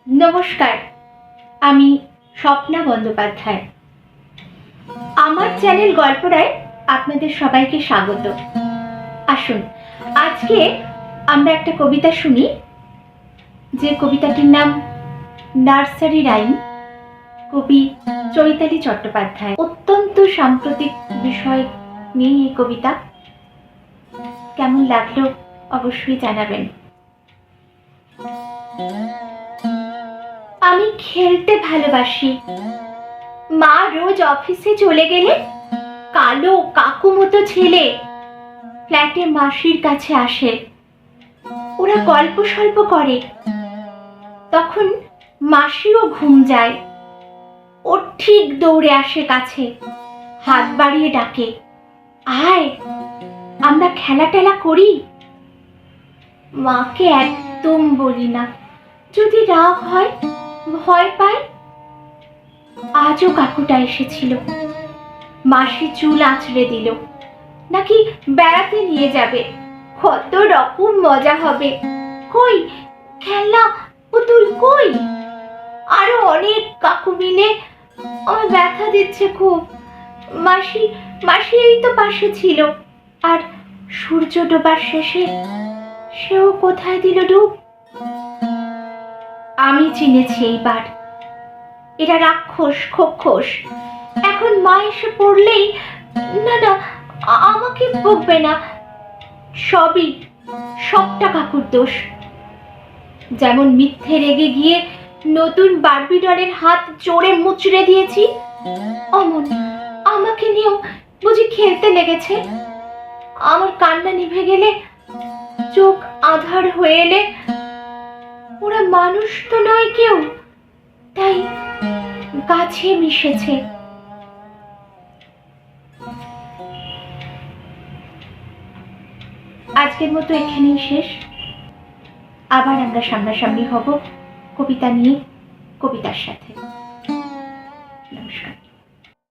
নমস্কার, আমি স্বপ্না বন্দ্যোপাধ্যায়। আমার চ্যানেল গল্পরায় আপনাদের সবাইকে স্বাগত। আসুন আজকে আমরা একটা কবিতা শুনি, যে কবিতাটির নাম নার্সারি রাইম। কবি চৈতালি চট্টোপাধ্যায়। অত্যন্ত সাম্প্রতিক বিষয় নিয়ে এই কবিতা। কেমন লাগলো অবশ্যই জানাবেন। আমি খেলতে ভালোবাসি। মা রোজ অফিসে চলে গেলে কালো কাকু মতো ছেলে ফ্ল্যাটে মাসির কাছে আসে। ওরা গল্প সল্প করে, তখন মাসিও ঘুম যায়। ও ঠিক দৌড়ে আসে কাছে, হাত বাড়িয়ে ডাকে, আয় আমরা খেলা টেলা করি। মাকে একদম বলি না, যদি রাগ হয়, ভয় পায়। আজও কাকুটা এসেছিল, মাসি চুল আঁচড়ে দিল, নাকি বেড়াতে নিয়ে যাবে, কত রকম মজা হবে। কই খেলনা পুতুল কই? আরো অনেক কাকু মিলে আমার ব্যথা দিচ্ছে খুব। মাসি মাসি এই তো পাশে ছিল, আর সূর্য ডোবার শেষে সেও কোথায় দিল ডুব। আমি চিনেছি এইবার, এরা রাক্ষস খোক্ষস। এখন মা এসে পড়লেই, না না আমাকে বকবে না, সবটা কাকুর দোষ। যেমন মিথ্যে রেগে গিয়ে নতুন বারবি ডলের হাত জোরে মুচড়ে দিয়েছি, অমন আমাকে নিয়েও বুঝি খেলতে লেগেছে। আমার কান্না নিভে গেলে, চোখ আধার হয়ে এলে, ওরা মানুষ তো নয় কেউ, তাই গাছে মিশেছে। আজকের মতো এখানেই শেষ। আবার আমরা সামনাসামনি হব কবিতা নিয়ে, কবিতার সাথে। নমস্কার।